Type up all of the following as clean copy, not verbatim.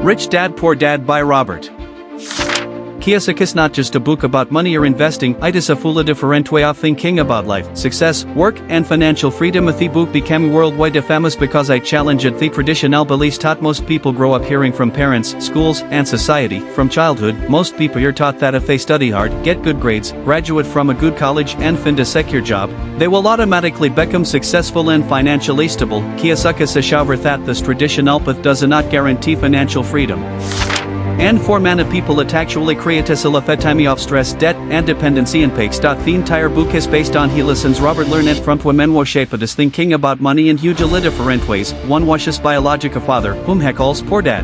Rich Dad Poor Dad by Robert Kiyosaki is not just a book about money or investing, it is a full different way of thinking about life, success, work, and financial freedom. The book became worldwide famous because I challenged the traditional beliefs taught most people grow up hearing from parents, schools, and society. From childhood, most people are taught that if they study hard, get good grades, graduate from a good college, and find a secure job, they will automatically become successful and financially stable. Kiyosaki says, however, that this traditional path does not guarantee financial freedom. And for many people it actually creates a lifetime of stress, debt, and dependency and pakes. The entire book is based on he listens Robert learned from women who shaped his thinking about money in hugely different ways. One was his biological father, whom he calls Poor Dad.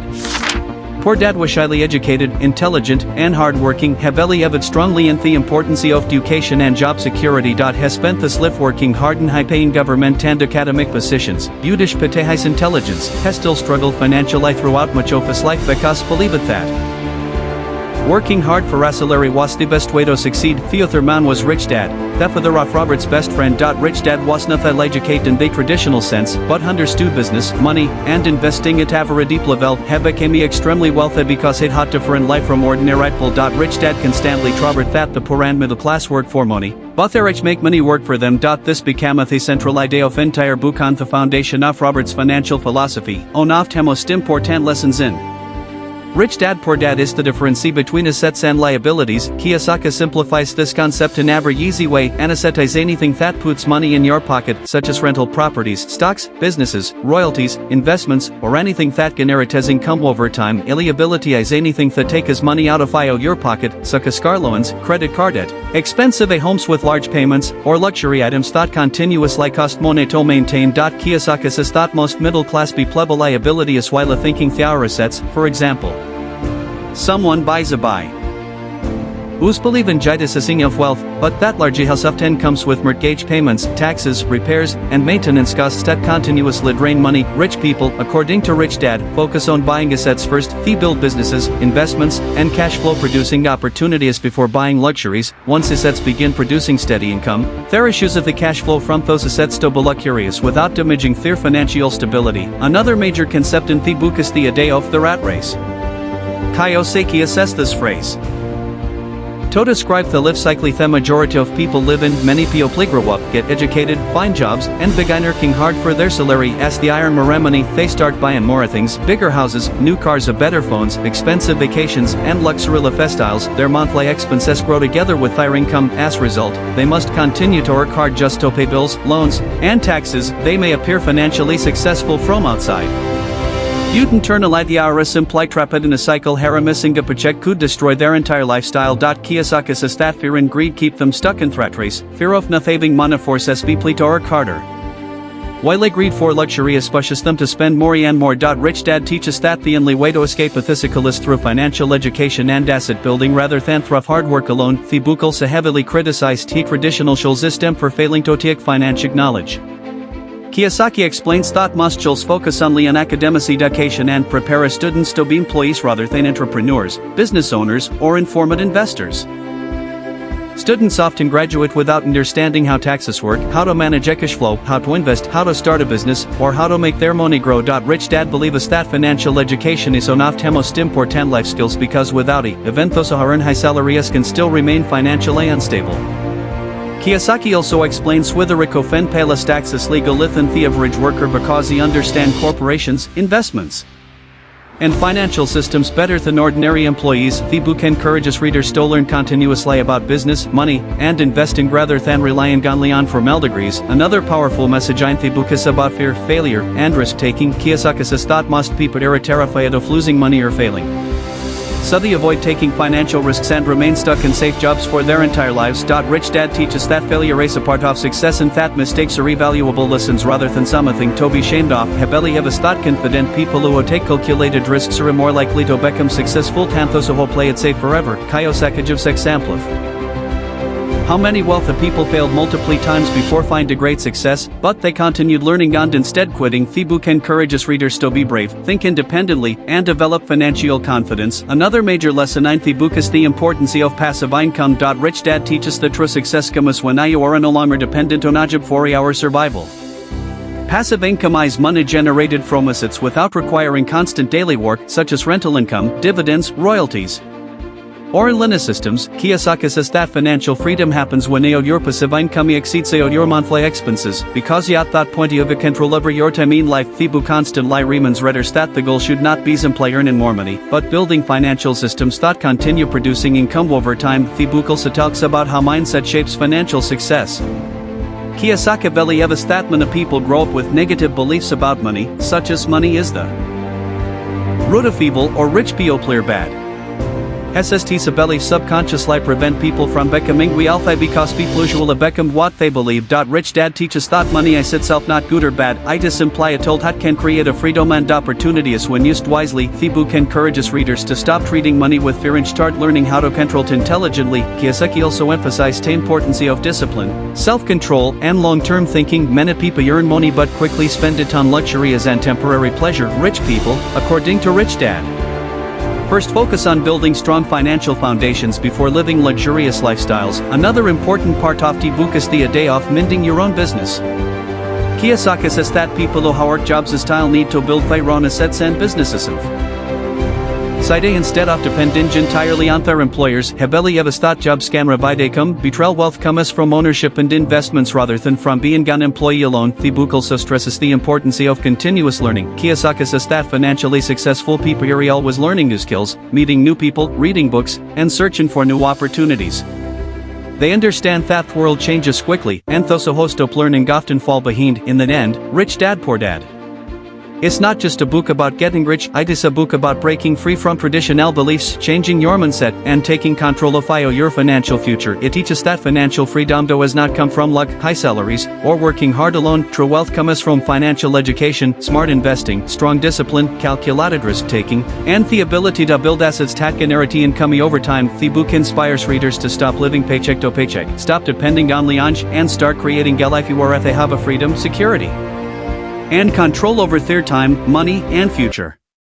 Poor Dad was highly educated, intelligent, and hardworking. He believed strongly in the importance of education and job security. He spent his life working hard in high-paying government and academic positions. Yudish pate his intelligence, he still struggled financially throughout much of his life because believed that working hard for a salary was the best way to succeed. The other man was Rich Dad, the father of Robert's best friend. Rich Dad was not well educated in the traditional sense, but understood business, money, and investing at a very deep level. He became extremely wealthy because it had different life from ordinary people. Rich Dad constantly troubled that the poor and middle class work for money, but the rich make money work for them. This became the central idea of entire book on the foundation of Robert's financial philosophy. One of the most important lessons in Rich Dad Poor Dad is the difference between assets and liabilities. Kiyosaki simplifies this concept in a very easy way. An asset is anything that puts money in your pocket, such as rental properties, stocks, businesses, royalties, investments, or anything that generates income over time. A liability is anything that takes money out of your pocket, such as car loans, credit card debt, expensive homes with large payments, or luxury items that continuously cost money to maintain. Kiyosaki says that most middle class people have a liability as while thinking they are assets. For example, someone buys a buy who's believe in jitising of wealth, but that largely has often comes with mortgage payments, taxes, repairs, and maintenance costs that continuously drain money. Rich people, according to Rich Dad, focus on buying assets first. They build businesses, investments, and cash flow producing opportunities before buying luxuries. Once assets begin producing steady income, their issues of the cash flow from those assets to be luxurious without damaging their financial stability. Another major concept in the book is the idea of the rat race. Kiyosaki assessed this phrase to describe the life cycle the majority of people live in. Many people grow up, get educated, find jobs, and begin working hard for their salary. As the earn more money, they start buying more things, bigger houses, new cars, better phones, expensive vacations, and luxury lifestyles. Their monthly expenses grow together with their income. As a result, they must continue to work hard just to pay bills, loans, and taxes. They may appear financially successful from outside. You can turn a light simply trapped in a cycle. missing a paycheck could destroy their entire lifestyle. Kiyosaki says that fear and greed keep them stuck in threat race. Fear of not having money forces people to work harder, while greed for luxury pushes them to spend more and more. Rich Dad teaches that the only way to escape a physical is through financial education and asset building rather than through hard work alone. The book also heavily criticized the traditional schools system for failing to take financial knowledge. Kiyosaki explains that most schools focus only on academic education and prepare students to be employees rather than entrepreneurs, business owners, or informed investors. Students often graduate without understanding how taxes work, how to manage cash flow, how to invest, how to start a business, or how to make their money grow. Rich Dad believes that financial education is one of the most important life skills because without it, even those who earn high salaries can still remain financially unstable. Kiyosaki also explains whether often pay less taxes legal than the average worker because he understands corporations, investments, and financial systems better than ordinary employees. The book encourages readers to learn continuously about business, money, and investing rather than relying only on formal degrees. Another powerful message in the book is about fear, failure, and risk-taking. Kiyosaki says that most people are terrified of losing money or failing, so they avoid taking financial risks and remain stuck in safe jobs for their entire lives. Rich Dad teaches that failure is a part of success and that mistakes are valuable lessons rather than something to be ashamed of. He has that confident people who take calculated risks are more likely to become successful than those who play it safe forever. Kiyosaki gives example of how many wealthy people failed multiple times before finding great success, but they continued learning and instead quitting. The book encourages readers to be brave, think independently, and develop financial confidence. Another major lesson in the book is the importance of passive income. Rich Dad teaches that true success comes when you are no longer dependent on a job for your survival. Passive income is money generated from assets without requiring constant daily work, such as rental income, dividends, royalties, or in Linux systems. Kiyosaki says that financial freedom happens when your passive income exceeds your monthly expenses, because you thought point of control over your time in life. Thibu constantly reminds readers that the goal should not be simply earning more money, but building financial systems that continue producing income over time. Thibu also talks about how mindset shapes financial success. Kiyosaki believes that many people grow up with negative beliefs about money, such as money is the root of evil or rich people are bad. SST Sabelli subconsciously prevent people from becoming wealthy because people usually become what they believe. Rich Dad teaches that money is itself not good or bad, it is simply a tool that can create a freedom and opportunities when used wisely. Thibu encourages readers to stop treating money with fear and start learning how to control it intelligently. Kiyosaki also emphasized the importance of discipline, self-control, and long-term thinking. Many people earn money but quickly spend it on luxuries and temporary pleasure. Rich people, according to Rich Dad, first focus on building strong financial foundations before living luxurious lifestyles. Another important part of the book is the idea of minding your own business. Kiyosaki says that people who work jobs style need to build their own assets and businesses instead of depending entirely on their employers. Hebeli that jobs can provide income, betrayal wealth comes from ownership and investments rather than from being an employee alone. The book also stresses the importance of continuous learning. Kiyosaki says that financially successful people are always learning new skills, meeting new people, reading books, and searching for new opportunities. They understand that the world changes quickly, and those who stop learning often fall behind. In the end, Rich Dad Poor Dad it's not just a book about getting rich, it is a book about breaking free from traditional beliefs, changing your mindset, and taking control of your financial future. It teaches that financial freedom does not come from luck, high salaries, or working hard alone. True wealth comes from financial education, smart investing, strong discipline, calculated risk-taking, and the ability to build assets that generate income over time. The book inspires readers to stop living paycheck to paycheck, stop depending on liange, and start creating a life where they have a freedom, security, and control over their time, money, and future.